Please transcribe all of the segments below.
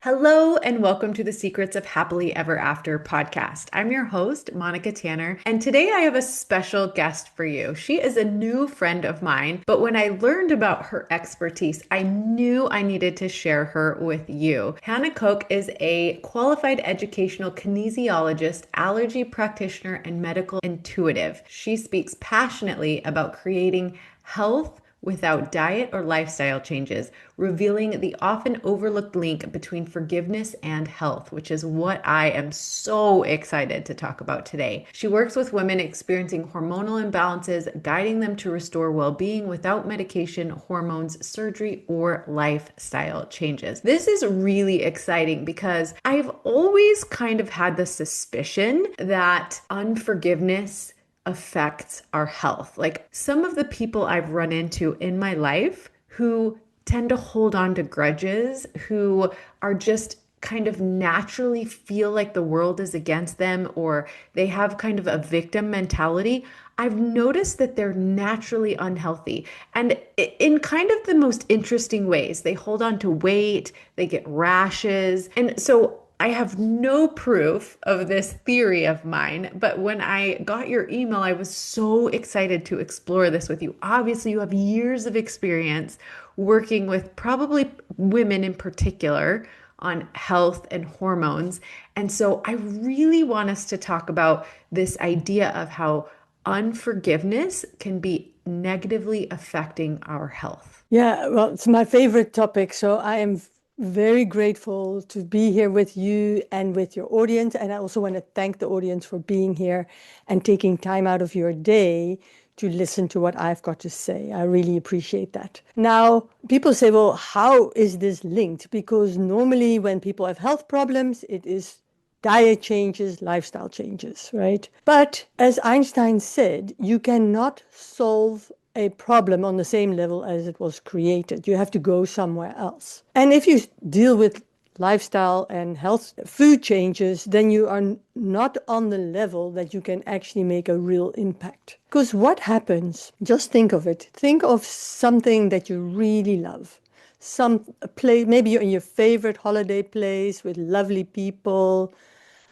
Hello, and welcome to the Secrets of Happily Ever After podcast. I'm your host, Monica Tanner, and today I have a special guest for you. She is a new friend of mine, but when I learned about her expertise, I knew I needed to share her with you. Hanna Kok is a qualified educational kinesiologist, allergy practitioner, and medical intuitive. She speaks passionately about creating health without diet or lifestyle changes, revealing the often overlooked link between forgiveness and health, which is what I am so excited to talk about today. She works with women experiencing hormonal imbalances, guiding them to restore well being without medication, hormones, surgery, or lifestyle changes. This is really exciting because I've always kind of had the suspicion that unforgiveness affects our health. Like some of the people I've run into in my life who tend to hold on to grudges, who are just kind of naturally feel like the world is against them or they have kind of a victim mentality. I've noticed that they're naturally unhealthy and in kind of the most interesting ways. They hold on to weight, they get rashes. And so I have no proof of this theory of mine, but when I got your email, I was so excited to explore this with you. Obviously, you have years of experience working with probably women in particular on health and hormones. And so I really want us to talk about this idea of how unforgiveness can be negatively affecting our health. Yeah, well, it's my favorite topic. So I am very grateful to be here with you and with your audience. And I also want to thank the audience for being here and taking time out of your day to listen to what I've got to say. I really appreciate that. Now, people say, well, how is this linked? Because normally when people have health problems, it is diet changes, lifestyle changes, right? But as Einstein said, you cannot solve a problem on the same level as it was created. You have to go somewhere else. And if you deal with lifestyle and health food changes, then you are not on the level that you can actually make a real impact. Because what happens, just think of it. Think of something that you really love. Some place, maybe you're in your favorite holiday place with lovely people.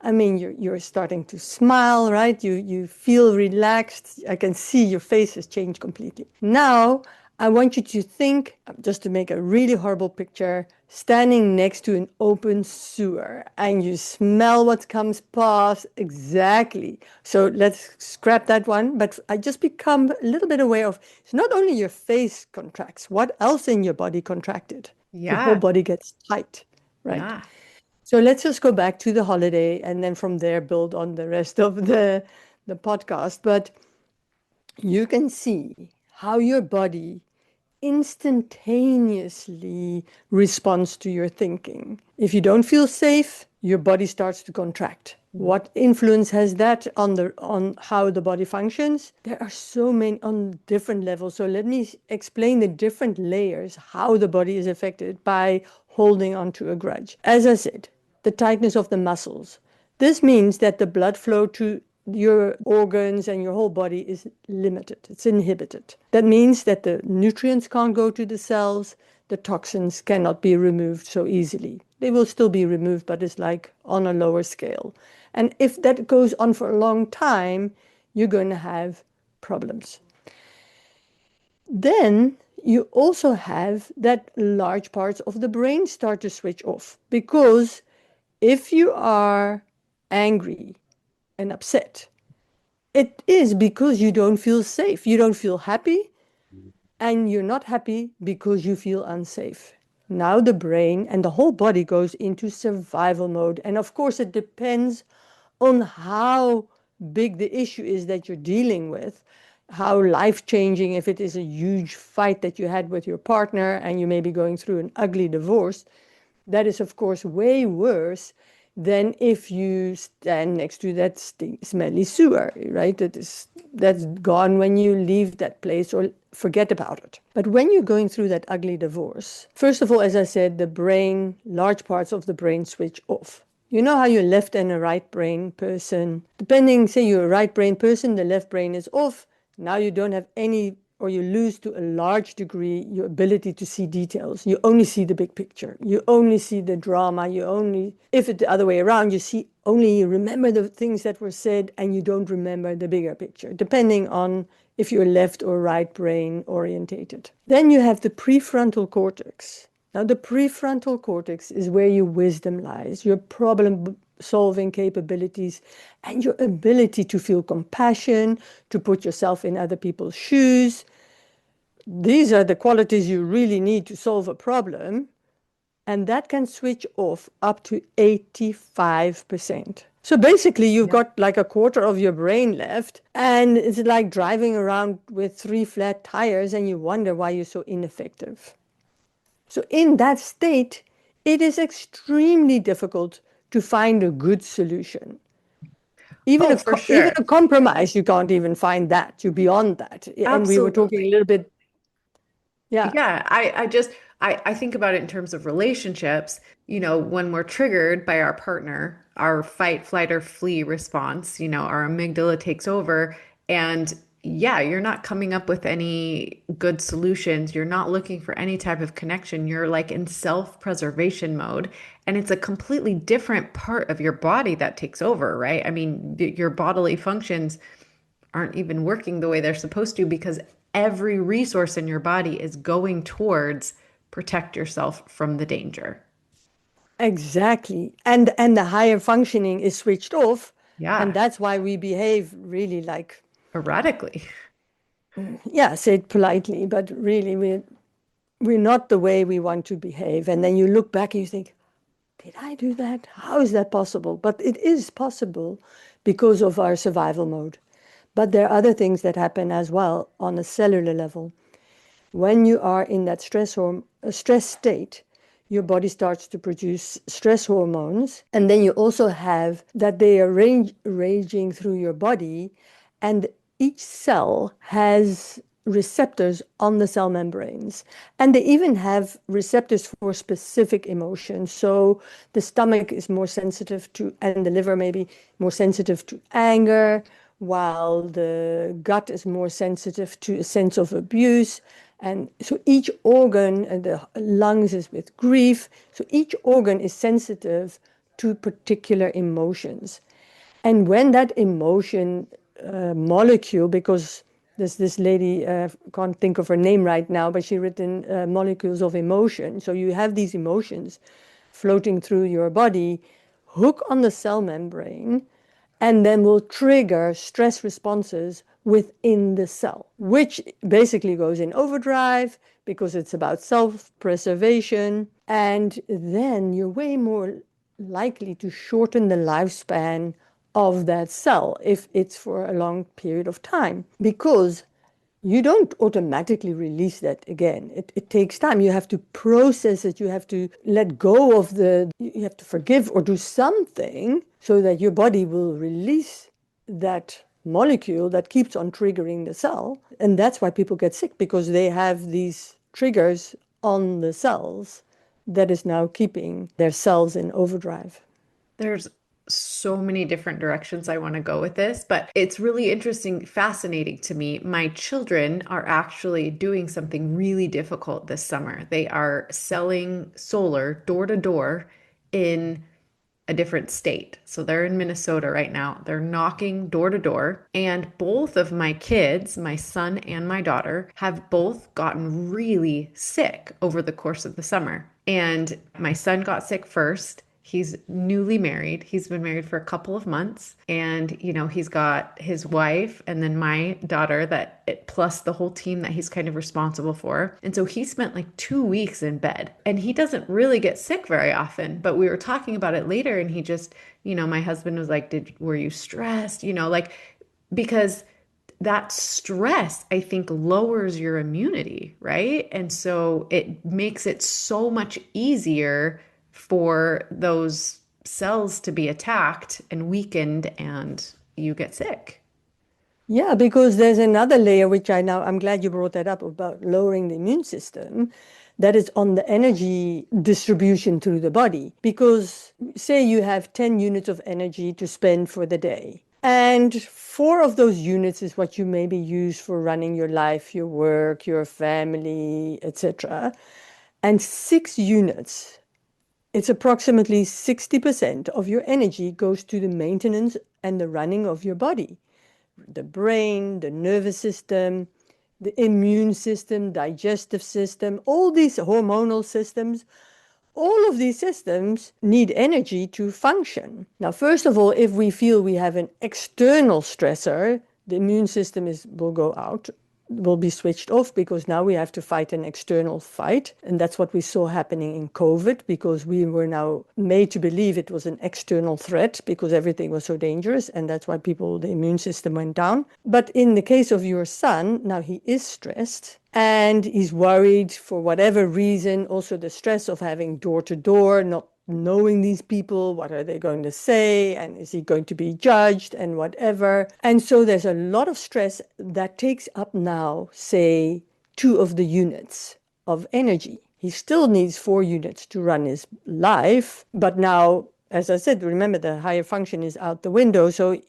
I mean, you're starting to smile, right? You feel relaxed. I can see your face has changed completely. Now, I want you to think, just to make a really horrible picture, standing next to an open sewer and you smell what comes past. Exactly. So let's scrap that one. But I just become a little bit aware of, it's not only your face contracts, what else in your body contracted? Your whole Yeah, body gets tight, right? yeah. So let's just go back to the holiday and then from there build on the rest of the podcast. But you can see how your body instantaneously responds to your thinking. If you don't feel safe, your body starts to contract. What influence has that on how the body functions? There are so many on different levels. So let me explain the different layers, how the body is affected by holding on to a grudge. As I said, the tightness of the muscles. This means that the blood flow to your organs and your whole body is limited. It's inhibited. That means that the nutrients can't go to the cells, the toxins cannot be removed so easily. They will still be removed, but it's like on a lower scale. And if that goes on for a long time, you're going to have problems. Then you also have that large parts of the brain start to switch off, because if you are angry and upset, it is because you don't feel safe. You don't feel happy, and you're not happy because you feel unsafe. Now the brain and the whole body goes into survival mode. And of course, it depends on how big the issue is that you're dealing with, how life-changing, if it is a huge fight that you had with your partner and you may be going through an ugly divorce. That is, of course, way worse than if you stand next to that smelly sewer, right? That's gone when you leave that place or forget about it. But when you're going through that ugly divorce, first of all, as I said, the brain, large parts of the brain switch off. You know how you're left and a right brain person, depending, say you're a right brain person, the left brain is off. Now you don't have any or you lose to a large degree your ability to see details. You only see the big picture. You only see the drama. If it's the other way around, you remember the things that were said and you don't remember the bigger picture, depending on if you're left or right brain orientated. Then you have the prefrontal cortex. Now, the prefrontal cortex is where your wisdom lies, your problem solving capabilities, and your ability to feel compassion, to put yourself in other people's shoes. These are the qualities you really need to solve a problem, and that can switch off up to 85%. So basically, you've got like a quarter of your brain left, and it's like driving around with 3 flat tires, and you wonder why you're so ineffective. So in that state, it is extremely difficult to find a good solution. Even Oh, for even sure. a compromise, you can't even find that. You're beyond that. And we were talking a Absolutely. little bit, yeah, Yeah, I think about it in terms of relationships. When we're triggered by our partner, our fight, flight, or flee response, our amygdala takes over. And yeah, you're not coming up with any good solutions. You're not looking for any type of connection. You're like in self-preservation mode. And it's a completely different part of your body that takes over, right? I mean, your bodily functions aren't even working the way they're supposed to because every resource in your body is going towards protect yourself from the danger. exactly. And the higher functioning is switched off. And Yeah, that's why we behave really like, erratically. yeah, say it politely, but really we're not the way we want to behave. And then you look back and you think, did I do that? How is that possible? But it is possible because of our survival mode. But there are other things that happen as well on a cellular level. When you are in that stress state, your body starts to produce stress hormones. And then you also have that they are raging through your body. And each cell has receptors on the cell membranes. And they even have receptors for specific emotions. So the stomach is more sensitive to, and the liver maybe more sensitive to anger, while the gut is more sensitive to a sense of abuse. And so each organ, and the lungs is with grief. So each organ is sensitive to particular emotions. And when that emotion molecule, because there's this lady, can't think of her name right now, but she written molecules of emotion. So you have these emotions floating through your body, hook on the cell membrane, and then will trigger stress responses within the cell, which basically goes in overdrive because it's about self-preservation. And then you're way more likely to shorten the lifespan of that cell if it's for a long period of time, because you don't automatically release that again. It takes time. You have to process it. You have to let go of you have to forgive or do something so that your body will release that molecule that keeps on triggering the cell. And that's why people get sick, because they have these triggers on the cells that is now keeping their cells in overdrive. There's so many different directions I want to go with this, but it's really interesting, fascinating to me. My children are actually doing something really difficult this summer. They are selling solar door to door in a different state. So they're in Minnesota right now. They're knocking door to door. And both of my kids, my son and my daughter, have both gotten really sick over the course of the summer. And my son got sick first. He's newly married. He's been married for a couple of months. And, he's got his wife and then my daughter plus the whole team that he's kind of responsible for. And so he spent like 2 weeks in bed and he doesn't really get sick very often. But we were talking about it later and he just, my husband was like, were you stressed? Because that stress, I think, lowers your immunity, right? And so it makes it so much easier for those cells to be attacked and weakened and you get sick. Yeah, because there's another layer, which I'm glad you brought that up about lowering the immune system, that is on the energy distribution through the body. Because say you have 10 units of energy to spend for the day. And four of those units is what you maybe use for running your life, your work, your family, etc. And 6 units, it's approximately 60% of your energy goes to the maintenance and the running of your body. The brain, the nervous system, the immune system, digestive system, all these hormonal systems, all of these systems need energy to function. Now, first of all, if we feel we have an external stressor, the immune system will go out, will be switched off because now we have to fight an external fight. And that's what we saw happening in COVID because we were now made to believe it was an external threat because everything was so dangerous. And that's why the immune system went down. But in the case of your son, now he is stressed and he's worried for whatever reason, also the stress of having door to door, not knowing these people, what are they going to say, and is he going to be judged, and whatever. And so there's a lot of stress that takes up now, say, 2 of the units of energy. He still needs 4 units to run his life, but now, as I said, remember the higher function is out the window, so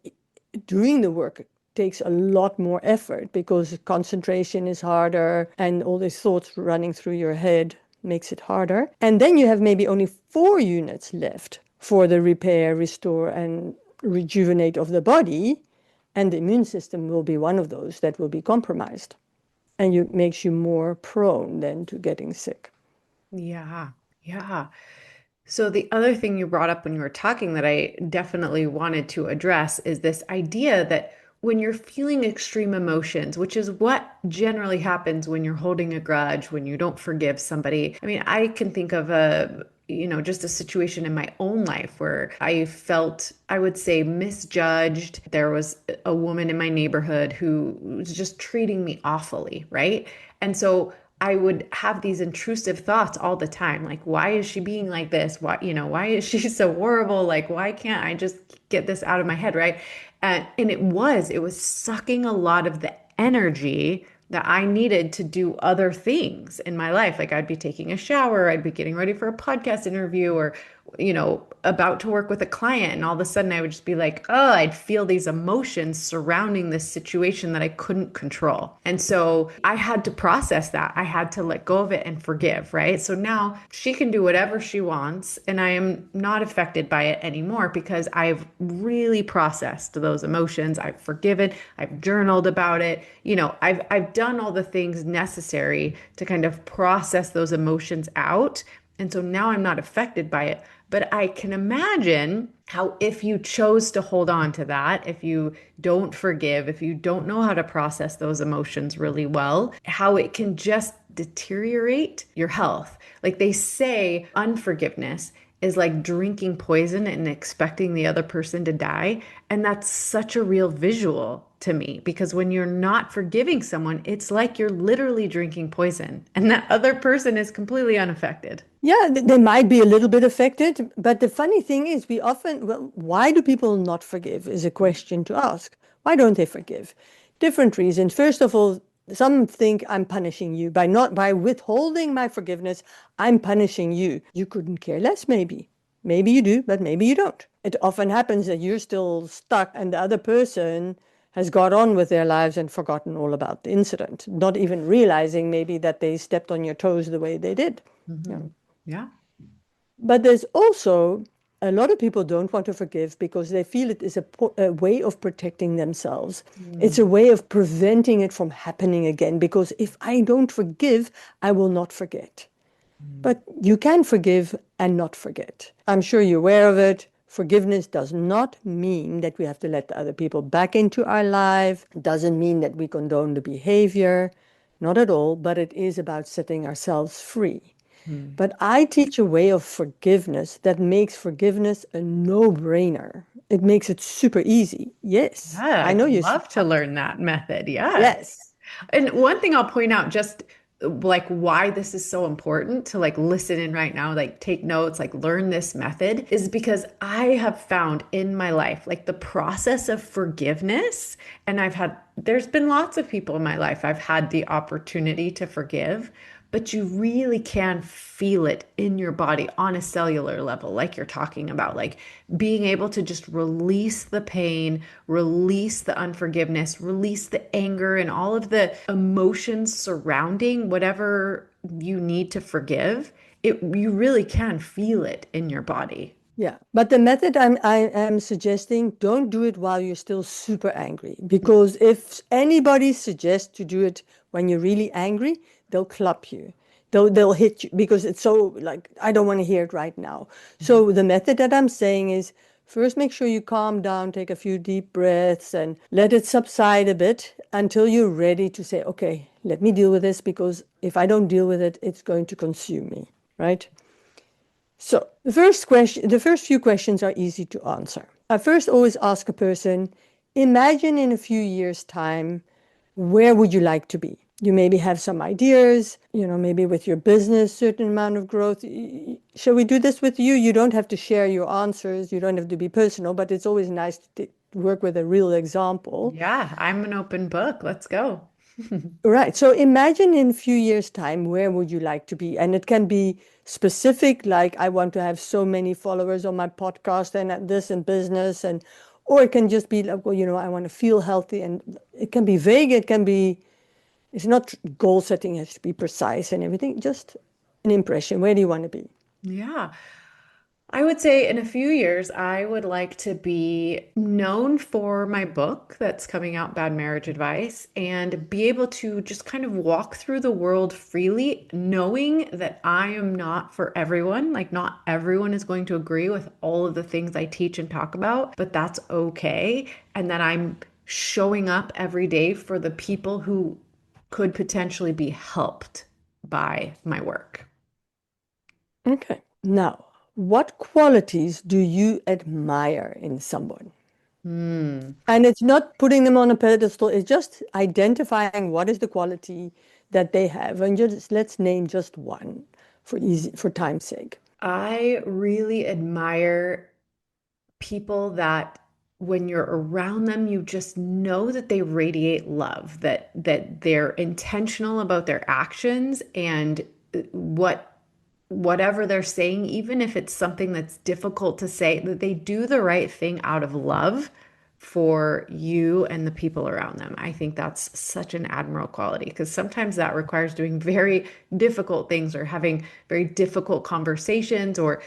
doing the work takes a lot more effort because concentration is harder and all these thoughts running through your head makes it harder. And then you have maybe only 4 units left for the repair, restore, and rejuvenate of the body. And the immune system will be one of those that will be compromised. And it makes you more prone then to getting sick. Yeah. Yeah. So the other thing you brought up when you were talking that I definitely wanted to address is this idea that when you're feeling extreme emotions, which is what generally happens when you're holding a grudge, when you don't forgive somebody. I mean, I can think of just a situation in my own life where I felt, I would say, misjudged. There was a woman in my neighborhood who was just treating me awfully, right? And so I would have these intrusive thoughts all the time. Like, why is she being like this? Why is she so horrible? Like, why can't I just get this out of my head, right? And it was sucking a lot of the energy that I needed to do other things in my life. Like I'd be taking a shower, I'd be getting ready for a podcast interview or, about to work with a client. And all of a sudden I would just be like, oh, I'd feel these emotions surrounding this situation that I couldn't control. And so I had to process that. I had to let go of it and forgive, right? So now she can do whatever she wants and I am not affected by it anymore because I've really processed those emotions. I've forgiven, I've journaled about it. I've done all the things necessary to kind of process those emotions out. And so now I'm not affected by it. But I can imagine how if you chose to hold on to that, if you don't forgive, if you don't know how to process those emotions really well, how it can just deteriorate your health. Like they say, unforgiveness is like drinking poison and expecting the other person to die. And that's such a real visual to me because when you're not forgiving someone, it's like you're literally drinking poison and that other person is completely unaffected. Yeah, they might be a little bit affected, but the funny thing is, why do people not forgive is a question to ask. Why don't they forgive? Different reasons. First of all, some think I'm punishing you by withholding my forgiveness, I'm punishing you. You couldn't care less, maybe. Maybe you do, but maybe you don't. It often happens that you're still stuck and the other person has got on with their lives and forgotten all about the incident, not even realizing maybe that they stepped on your toes the way they did. You Mhm. know. Yeah. But there's also a lot of people don't want to forgive because they feel it is a way of protecting themselves. It's a Mm. way of preventing it from happening again. Because if I don't forgive, I will not forget. Mm. But you can forgive and not forget. I'm sure you're aware of it. Forgiveness does not mean that we have to let the other people back into our life. It doesn't mean that we condone the behavior. Not at all. But it is about setting ourselves free. Mm. But I teach a way of forgiveness that makes forgiveness a no-brainer. It makes it super easy. Yes, Yeah, I know I'd you love to learn that method. Yes. yes. And one thing I'll point out, just like why this is so important to like listen in right now, like take notes, like learn this method, is because I have found in my life, like the process of forgiveness, and there's been lots of people in my life I've had the opportunity to forgive, but you really can feel it in your body on a cellular level, like you're talking about, like being able to just release the pain, release the unforgiveness, release the anger, and all of the emotions surrounding whatever you need to forgive. You really can feel it in your body. Yeah, but the method I am suggesting, don't do it while you're still super angry. Because if anybody suggests to do it when you're really angry, they'll club you. They'll hit you because it's so like, I don't want to hear it right now. So the method that I'm saying is first make sure you calm down, take a few deep breaths and let it subside a bit until you're ready to say, okay, let me deal with this because if I don't deal with it, it's going to consume me, right? So the first few questions are easy to answer. I first always ask a person, imagine in a few years' time, where would you like to be? You maybe have some ideas, maybe with your business, certain amount of growth. Shall we do this with you? You don't have to share your answers. You don't have to be personal, but it's always nice to work with a real example. Yeah, I'm an open book. Let's go. Right. So imagine in a few years' time, where would you like to be? And it can be specific, like I want to have so many followers on my podcast and at this and business, or it can just be like, well, I want to feel healthy. And it can be vague. It's not goal setting, it has to be precise and everything. Just an impression. Where do you want to be? Yeah. I would say in a few years, I would like to be known for my book that's coming out, Bad Marriage Advice, and be able to just kind of walk through the world freely, knowing that I am not for everyone. Like, not everyone is going to agree with all of the things I teach and talk about, but that's okay. And that I'm showing up every day for the people who could potentially be helped by my work. Okay. Now, what qualities do you admire in someone? Hmm. And it's not putting them on a pedestal, it's just identifying what is the quality that they have. And just let's name just one for time's sake. I really admire people that when you're around them, you just know that they radiate love, that they're intentional about their actions and whatever they're saying, even if it's something that's difficult to say, that they do the right thing out of love for you and the people around them. I think that's such an admirable quality because sometimes that requires doing very difficult things or having very difficult conversations or,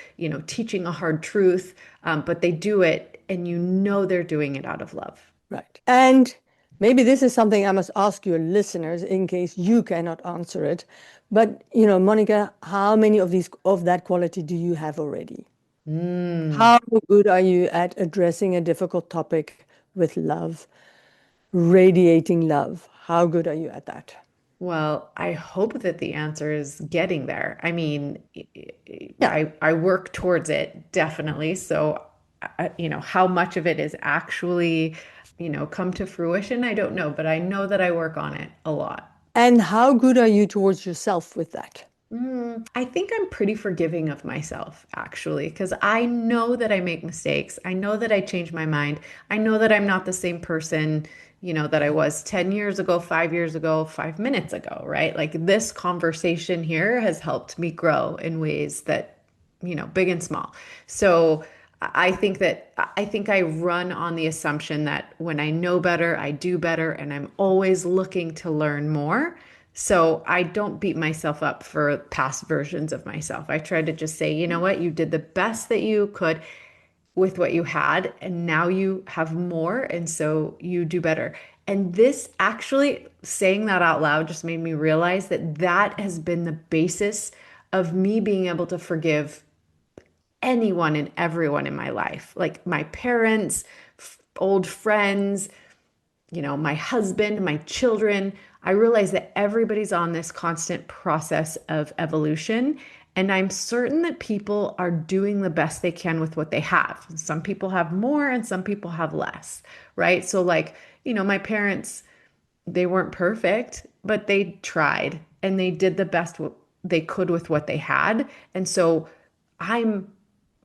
teaching a hard truth. But they do it and you know they're doing it out of love. Right. And maybe this is something I must ask your listeners in case you cannot answer it. But, Monica, how many of that quality do you have already? Mm. How good are you at addressing a difficult topic with love, radiating love? How good are you at that? Well, I hope that the answer is getting there. I mean, Yeah. I work towards it definitely. So, how much of it is actually, come to fruition, I don't know, but I know that I work on it a lot. And how good are you towards yourself with that? I think I'm pretty forgiving of myself, actually, because I know that I make mistakes. I know that I change my mind. I know that I'm not the same person, that I was 10 years ago, 5 years ago, 5 minutes ago, right? Like this conversation here has helped me grow in ways that, big and small. So I think I run on the assumption that when I know better, I do better, and I'm always looking to learn more. So I don't beat myself up for past versions of myself. I try to just say, you know what, you did the best that you could with what you had, and now you have more, and so you do better. And this actually, saying that out loud just made me realize that that has been the basis of me being able to forgive anyone and everyone in my life, like my parents, old friends, my husband, my children. I realize that everybody's on this constant process of evolution. And I'm certain that people are doing the best they can with what they have. Some people have more and some people have less, right? So, like, my parents, they weren't perfect, but they tried and they did the best they could with what they had. And so I'm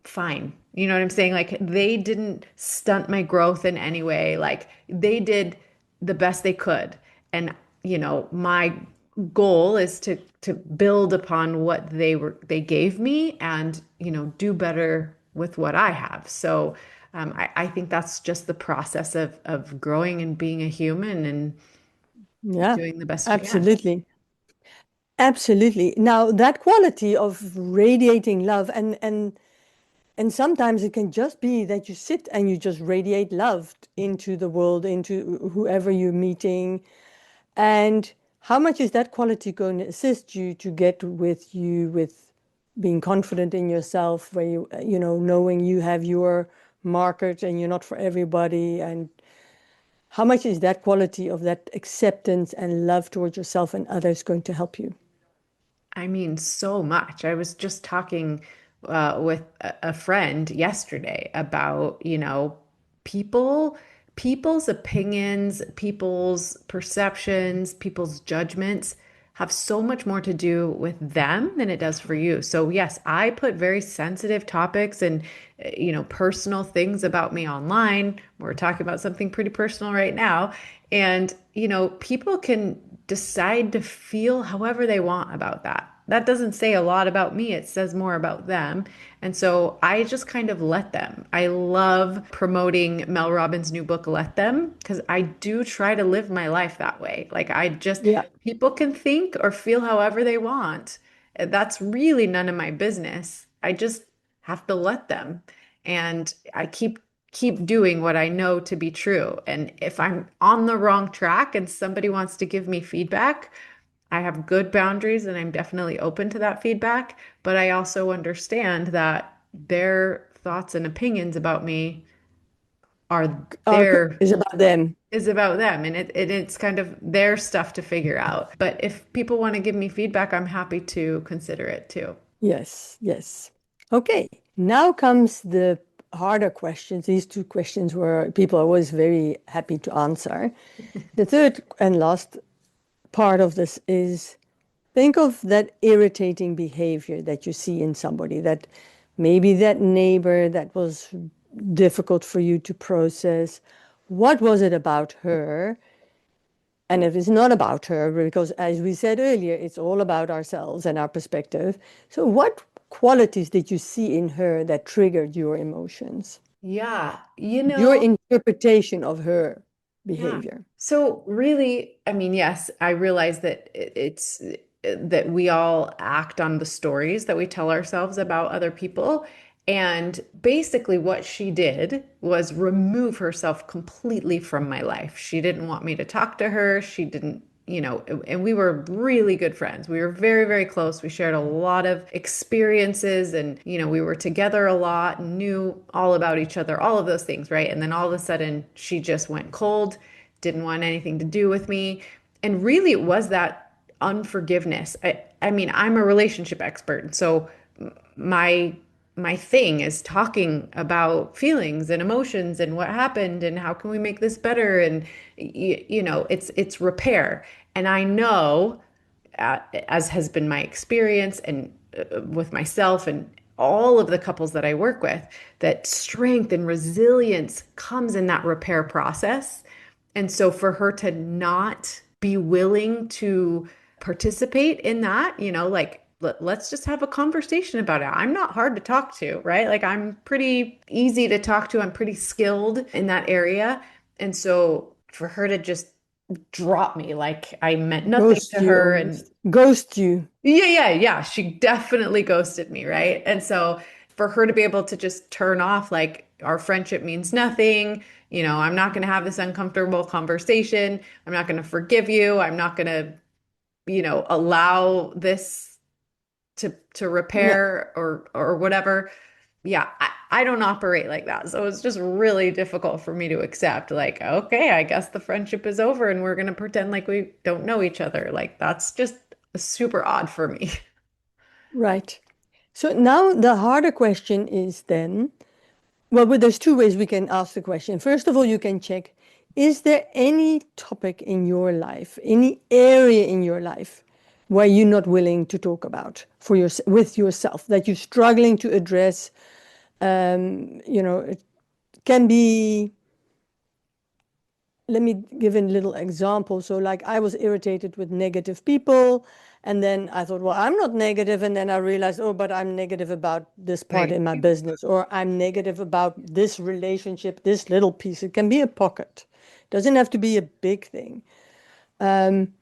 fine. You know what I'm saying? Like they didn't stunt my growth in any way. Like they did the best they could. And, my goal is to build upon what they gave me and, do better with what I have. So I think that's just the process of growing and being a human and Yeah, doing the best we can. absolutely. Absolutely. Now, that quality of radiating love and sometimes it can just be that you sit and you just radiate love into the world, into whoever you're meeting. And how much is that quality going to assist you to get with you with being confident in yourself, where knowing you have your market and you're not for everybody, and how much is that quality of that acceptance and love towards yourself and others going to help you? I mean, so much. I was just talking with a friend yesterday about, people, people's opinions, people's perceptions, people's judgments have so much more to do with them than it does for you. So yes, I put very sensitive topics and, personal things about me online. We're talking about something pretty personal right now. And, people can decide to feel however they want about that. That doesn't say a lot about me. It says more about them. And so I just kind of let them. I love promoting Mel Robbins' new book, Let Them, because I do try to live my life that way. Like Yeah. people can think or feel however they want. That's really none of my business. I just have to let them. And I keep doing what I know to be true. And if I'm on the wrong track and somebody wants to give me feedback, I have good boundaries and I'm definitely open to that feedback, but I also understand that their thoughts and opinions about me are their Is about them. is about them and it's kind of their stuff to figure out. But if people want to give me feedback, I'm happy to consider it too. Yes, yes. Okay, now comes the harder questions. These two questions were people are always very happy to answer. The third and last part of this is think of that irritating behavior that you see in somebody, that maybe that neighbor that was difficult for you to process. What was it about her? And if it's not about her, because as we said earlier, it's all about ourselves and our perspective. So, what qualities did you see in her that triggered your emotions, Yeah, your interpretation of her yeah. behavior? So really, I mean, yes, I realize that it's that we all act on the stories that we tell ourselves about other people. And basically what she did was remove herself completely from my life. She didn't want me to talk to her. She didn't, and we were really good friends. We were very, very close. We shared a lot of experiences and, we were together a lot, knew all about each other, all of those things, right? And then all of a sudden she just went cold, didn't want anything to do with me. And really it was that unforgiveness. I mean, I'm a relationship expert. So my my thing is talking about feelings and emotions and what happened and how can we make this better and it's repair and I know as has been my experience and with myself and all of the couples that I work with that strength and resilience comes in that repair process and so for her to not be willing to participate in that, like let's just have a conversation about it. I'm not hard to talk to, right? Like I'm pretty easy to talk to. I'm pretty skilled in that area. And so for her to just drop me like I meant nothing Ghost to you her and almost. Ghost you. yeah, she definitely ghosted me, right? And so for her to be able to just turn off, like our friendship means nothing, I'm not going to have this uncomfortable conversation. I'm not going to forgive you. I'm not going to, allow this to Yeah, repair or whatever. Yeah, I don't operate like that. So it's just really difficult for me to accept, like, okay, I guess the friendship is over and we're going to pretend like we don't know each other. Like, that's just super odd for me. right. So now the harder question is then, well, but there's two ways we can ask the question. First of all, you can check, is there any topic in your life, any area in your life where you're not willing to talk about for your, with yourself, that you're struggling to address? It can be let me give a little example. So, like, I was irritated with negative people, and then I thought, well, I'm not negative, and then I realized, oh, but I'm negative about this part Right. in my business, or I'm negative about this relationship, this little piece. It can be a pocket. Doesn't have to be a big thing. Um,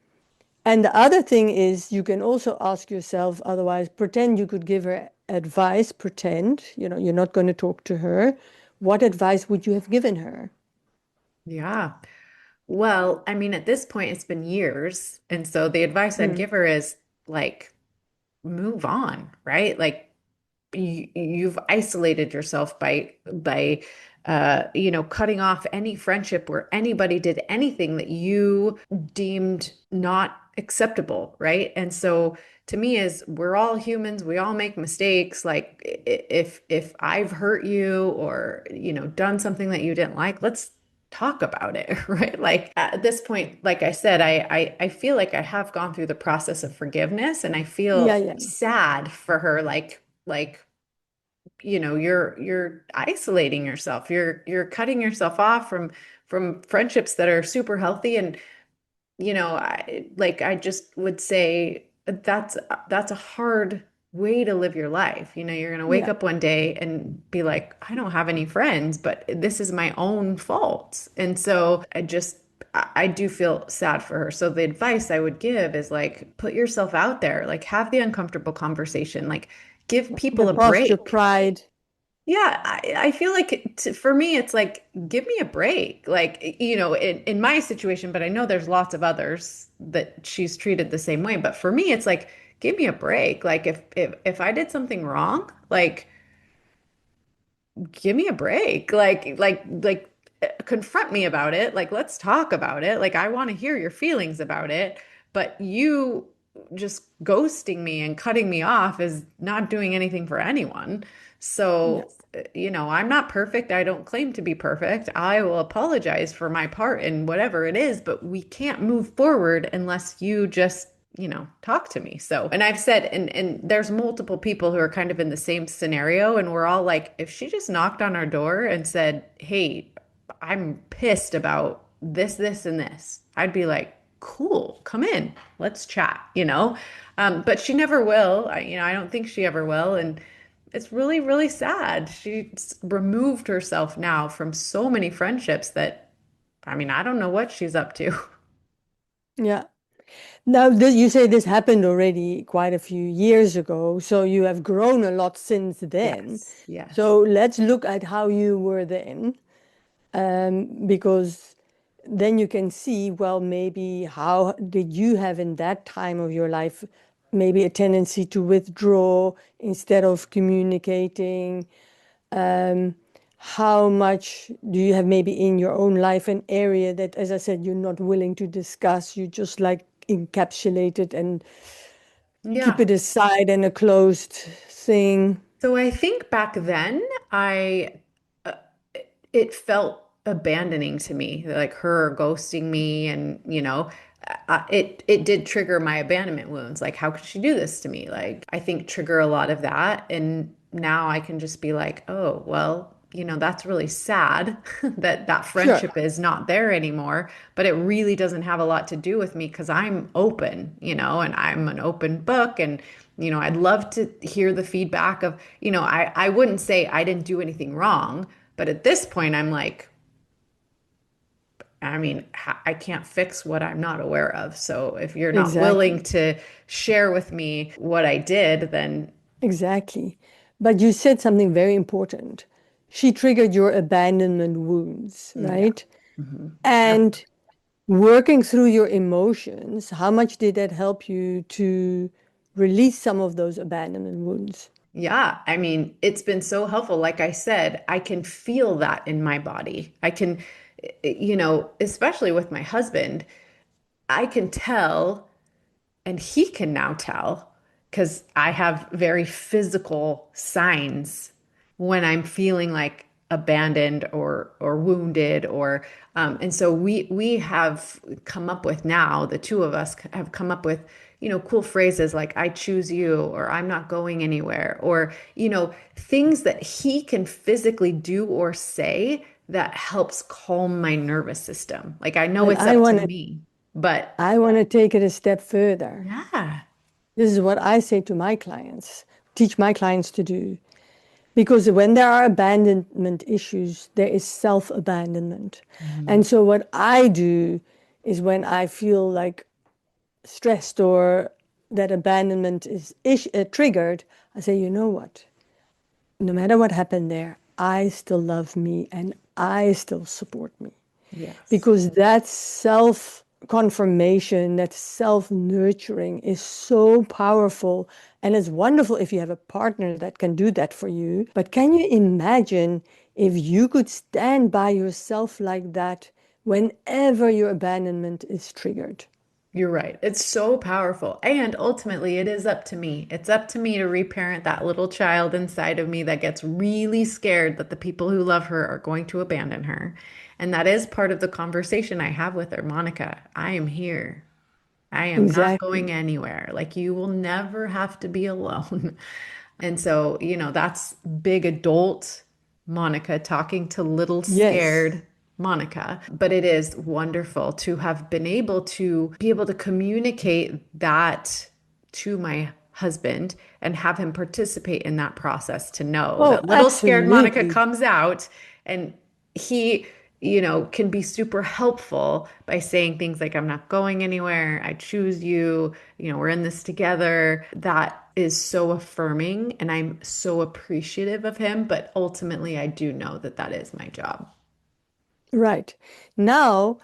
and the other thing is, you can also ask yourself, otherwise, pretend you could give her advice, pretend, you're not going to talk to her. What advice would you have given her? Yeah. Well, I mean, at this point, it's been years. And so the advice I'd Mm, give her is like, move on, right? Like you've isolated yourself by cutting off any friendship where anybody did anything that you deemed not acceptable, right? And so to me is we're all humans, we all make mistakes. Like if I've hurt you or done something that you didn't like, let's talk about it, right? Like at this point, like I said, I feel like I have gone through the process of forgiveness and I yeah, feel yeah, sad for her, like you're isolating yourself. You're cutting yourself off from friendships that are super healthy. And I just would say that's a hard way to live your life. You're gonna wake yeah, up one day and be like, I don't have any friends, but this is my own fault. And so I do feel sad for her. So the advice I would give is like put yourself out there, like have the uncomfortable conversation, like give people a get past your break. pride. Yeah, I feel like for me, it's like, give me a break. Like, in my situation, but I know there's lots of others that she's treated the same way. But for me, it's like, give me a break. Like, if I did something wrong, like, give me a break. Like confront me about it. Like, let's talk about it. Like, I want to hear your feelings about it. But you just ghosting me and cutting me off is not doing anything for anyone. So, Yes, I'm not perfect. I don't claim to be perfect. I will apologize for my part in whatever it is, but we can't move forward unless you just talk to me. So, and I've said, and there's multiple people who are kind of in the same scenario, and we're all like, if she just knocked on our door and said, "Hey, I'm pissed about this, and this," I'd be like, "Cool, come in, let's chat." But she never will. I don't think she ever will, and it's really, really sad. She's removed herself now from so many friendships that, I mean, I don't know what she's up to. yeah. Now, you say this happened already quite a few years ago, so you have grown a lot since then. Yes, yes. So let's look at how you were then, because then you can see, well, maybe how did you have in that time of your life maybe a tendency to withdraw instead of communicating? Um, how much do you have maybe in your own life an area that, as I said, you're not willing to discuss? You just like encapsulate it and keep Yeah. it aside and a closed thing. So I think back then, uh, it felt abandoning to me, like her ghosting me, and it did trigger my abandonment wounds. Like, how could she do this to me? Like, I think trigger a lot of that, and now I can just be like, oh, well, that's really sad that that Sure. friendship is not there anymore, but it really doesn't have a lot to do with me because I'm open, and I'm an open book. And I'd love to hear the feedback of, I wouldn't say I didn't do anything wrong, but at this point, I'm like, I mean, I can't fix what I'm not aware of. So if you're not willing Exactly. to share with me what I did, then Exactly. But you said something very important. She triggered your abandonment wounds, yeah. right? Hmm. And working through your emotions, how much did that help you to release some of those abandonment wounds? Yeah, I mean, it's been so helpful. Like I said, I can feel that in my body. I can, especially with my husband, I can tell. And he can now tell because I have very physical signs when I'm feeling like abandoned or wounded and so we have come up with now, the two of us have come up with cool phrases like I choose you or I'm not going anywhere or things that he can physically do or say that helps calm my nervous system. Like I know But it's up to me, but I want to take it a step further. yeah, This is what I say to my clients, teach my clients to do. Because when there are abandonment issues, there is self-abandonment. mhm, And so what I do is when I feel like stressed or that abandonment is triggered, I say, you know what? No matter what happened there, I still love me and I still support me. yes, Because that self confirmation, that self nurturing is so powerful. And it's wonderful if you have a partner that can do that for you. But can you imagine if you could stand by yourself like that whenever your abandonment is triggered? you're right. It's so powerful. And ultimately, it is up to me. It's up to me to reparent that little child inside of me that gets really scared that the people who love her are going to abandon her. And that is part of the conversation I have with her. Monica, I am here. I am not going Exactly. anywhere. Like you will never have to be alone. And so, that's big adult Monica talking to little Yes. scared Monica. But it is wonderful to have been able to communicate that to my husband and have him participate in that process to know Oh, that little scared Monica absolutely. comes out and he can be super helpful by saying things like, I'm not going anywhere. I choose you. We're in this together. That is so affirming. And I'm so appreciative of him. But ultimately, I do know that that is my job. Right. Now,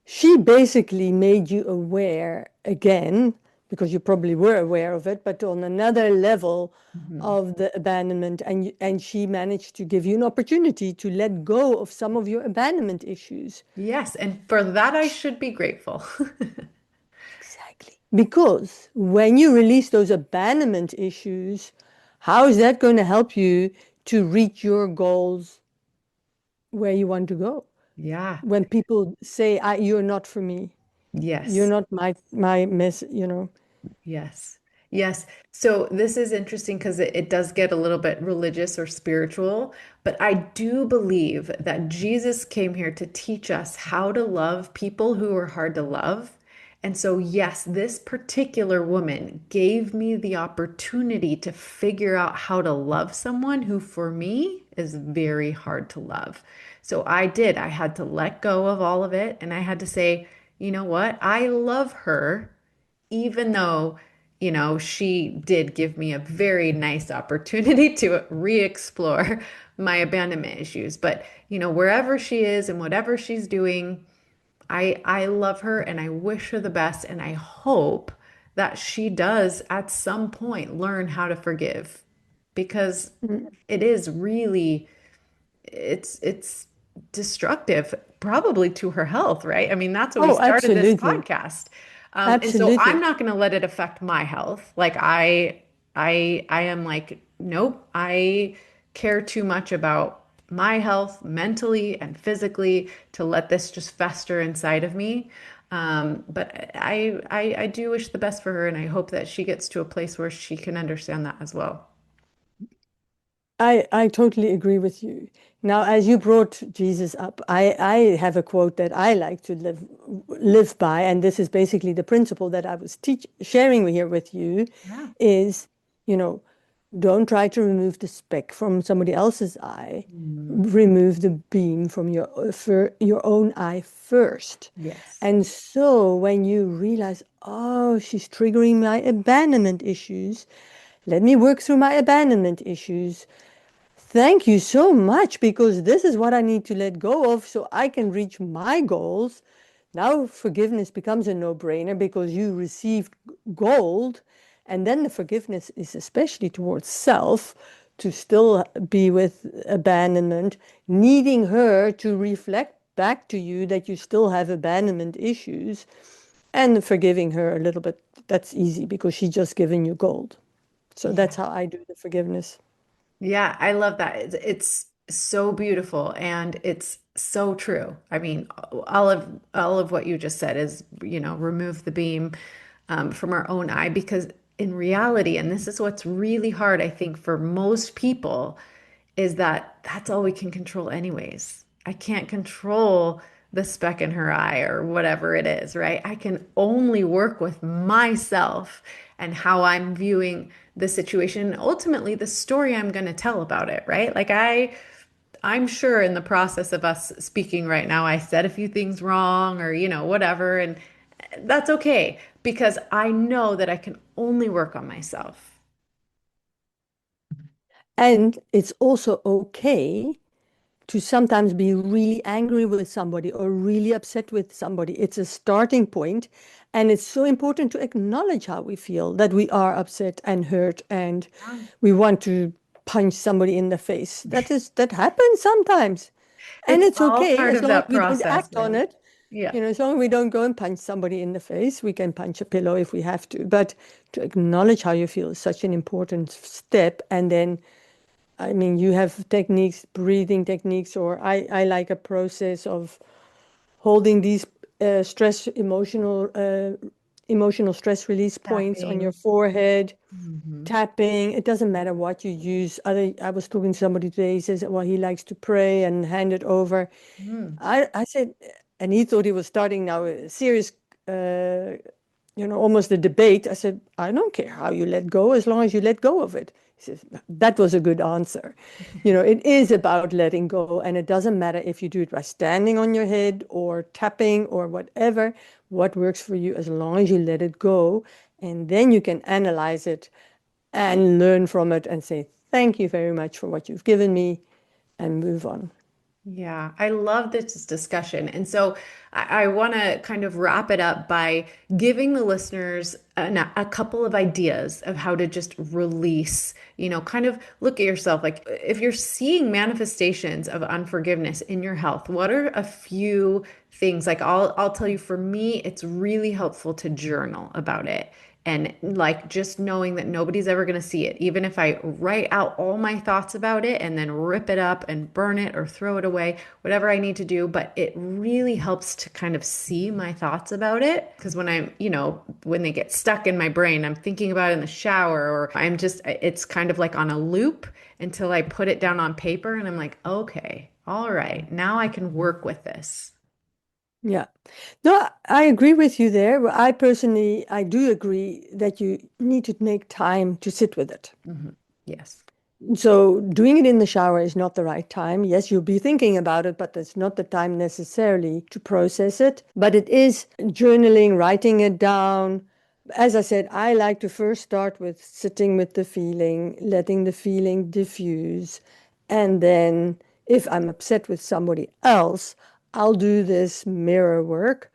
she basically made you aware again, because you probably were aware of it, but on another level Mhm. of the abandonment. And she managed to give you an opportunity to let go of some of your abandonment issues. Yes. And for that, I should be grateful. Exactly. Because when you release those abandonment issues, how is that going to help you to reach your goals where you want to go? Yeah. When people say, you're not for me, you're Yes. not my miss, Yes. Yes. So this is interesting because it does get a little bit religious or spiritual, but I do believe that Jesus came here to teach us how to love people who are hard to love. And so, yes, this particular woman gave me the opportunity to figure out how to love someone who, for me, is very hard to love. So I did. I had to let go of all of it and I had to say, you know what? I love her even though, she did give me a very nice opportunity to re-explore my abandonment issues. But, wherever she is and whatever she's doing, I love her and I wish her the best. And I hope that she does at some point learn how to forgive because Mm. it is really it's destructive probably to her health, right? I mean, that's what we Oh, started this absolutely. podcast. And so I'm Absolutely. not going to let it affect my health. Like I am like, nope, I care too much about my health mentally and physically to let this just fester inside of me. But I do wish the best for her, and I hope that she gets to a place where she can understand that as well. I totally agree with you. Now, as you brought Jesus up, I have a quote that I like to live by, and this is basically the principle that I was sharing here with you, Yeah. is, you know, don't try to remove the speck from somebody else's eye. Mm, Remove the beam from your own eye first. yes. And so when you realize, oh, she's triggering my abandonment issues, let me work through my abandonment issues. Thank you so much because this is what I need to let go of so I can reach my goals. Now forgiveness becomes a no-brainer because you received gold, and then the forgiveness is especially towards self to still be with abandonment, needing her to reflect back to you that you still have abandonment issues, and forgiving her a little bit. That's easy because she's just given you gold. So that's Yeah. how I do the forgiveness. Yeah, I love that. It's so beautiful and it's so true. I mean, all of what you just said is, remove the beam from our own eye because in reality, and this is what's really hard, I think, for most people, is that that's all we can control anyways. I can't control the speck in her eye or whatever it is, right? I can only work with myself and how I'm viewing the situation and ultimately the story I'm going to tell about it, right? I'm sure in the process of us speaking right now, I said a few things wrong or, whatever, and that's okay because I know that I can only work on myself. And it's also okay to sometimes be really angry with somebody or really upset with somebody. It's a starting point, and it's so important to acknowledge how we feel, that we are upset and hurt and Yeah. we want to punch somebody in the face. That happens sometimes. And It's it's all okay part as of long as that we don't process, act on right? it. Yeah. As long as we don't go and punch somebody in the face, we can punch a pillow if we have to. But to acknowledge how you feel is such an important step. And then, I mean, you have techniques, breathing techniques, or I like a process of holding these emotional stress release points on your Tapping. forehead, Hmm. tapping. It doesn't matter what you use. I was talking to somebody today. He says, well, he likes to pray and hand it over. Mm. I said, and he thought he was starting now a serious, uh, almost a debate. I said, I don't care how you let go as long as you let go of it. He says, that was a good answer. It is about letting go, and it doesn't matter if you do it by standing on your head or tapping or whatever, what works for you as long as you let it go. And then you can analyze it and learn from it and say, thank you very much for what you've given me and move on. Yeah, I love this discussion. And so I want to kind of wrap it up by giving the listeners a couple of ideas of how to just release, kind of look at yourself. Like if you're seeing manifestations of unforgiveness in your health, what are a few things? Like I'll tell you, for me, it's really helpful to journal about it. And like just knowing that nobody's ever going to see it, even if I write out all my thoughts about it and then rip it up and burn it or throw it away, whatever I need to do. But it really helps to kind of see my thoughts about it. Because when they get stuck in my brain, I'm thinking about it in the shower or it's kind of like on a loop until I put it down on paper and I'm like, okay, all right, now I can work with this. Yeah. No, I agree with you there. I personally, I do agree that you need to make time to sit with it. Mhm. Yes. So doing it in the shower is not the right time. Yes, you'll be thinking about it, but that's not the time necessarily to process it. But it is journaling, writing it down. As I said, I like to first start with sitting with the feeling, letting the feeling diffuse. And then if I'm upset with somebody else, I'll do this mirror work,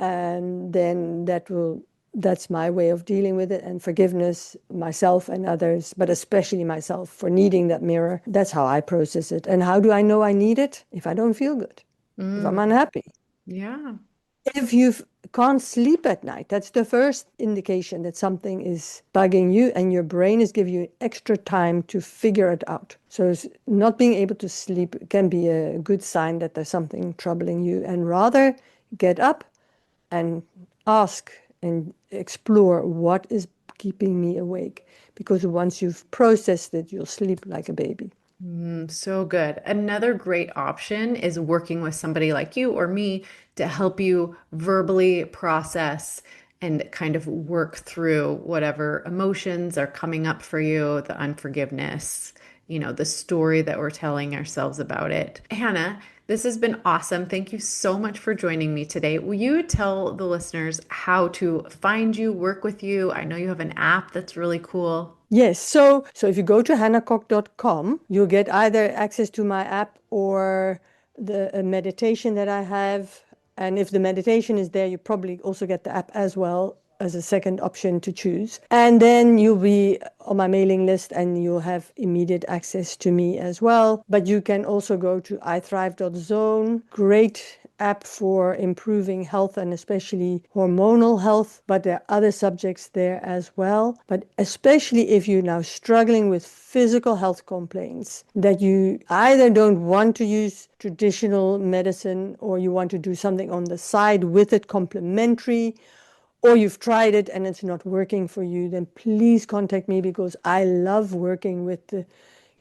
and then that's my way of dealing with it, and forgiveness myself and others, but especially myself for needing that mirror. That's how I process it. And how do I know I need it? If I don't feel good, if I'm Mm, unhappy, yeah. if you can't sleep at night, that's the first indication that something is bugging you, and your brain is giving you extra time to figure it out. So not being able to sleep can be a good sign that there's something troubling you, and rather get up and ask and explore what is keeping me awake. Because once you've processed it, you'll sleep like a baby. So good. Another great option is working with somebody like you or me to help you verbally process and kind of work through whatever emotions are coming up for you, the unforgiveness, the story that we're telling ourselves about it. Hannah, this has been awesome. Thank you so much for joining me today. Will you tell the listeners how to find you, work with you? I know you have an app that's really cool. Yes, so if you go to hannakok.com, you'll get either access to my app or the meditation that I have. And if the meditation is there, you probably also get the app as well as a second option to choose. And then you'll be on my mailing list and you'll have immediate access to me as well. But you can also go to ithrive.zone. Great app for improving health and especially hormonal health, but there are other subjects there as well. But especially if you're now struggling with physical health complaints, that you either don't want to use traditional medicine or you want to do something on the side with it complementary, or you've tried it and it's not working for you, then please contact me, because I love working with the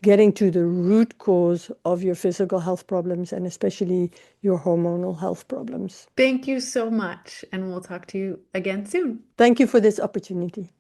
getting to the root cause of your physical health problems and especially your hormonal health problems. Thank you so much, and we'll talk to you again soon. Thank you for this opportunity.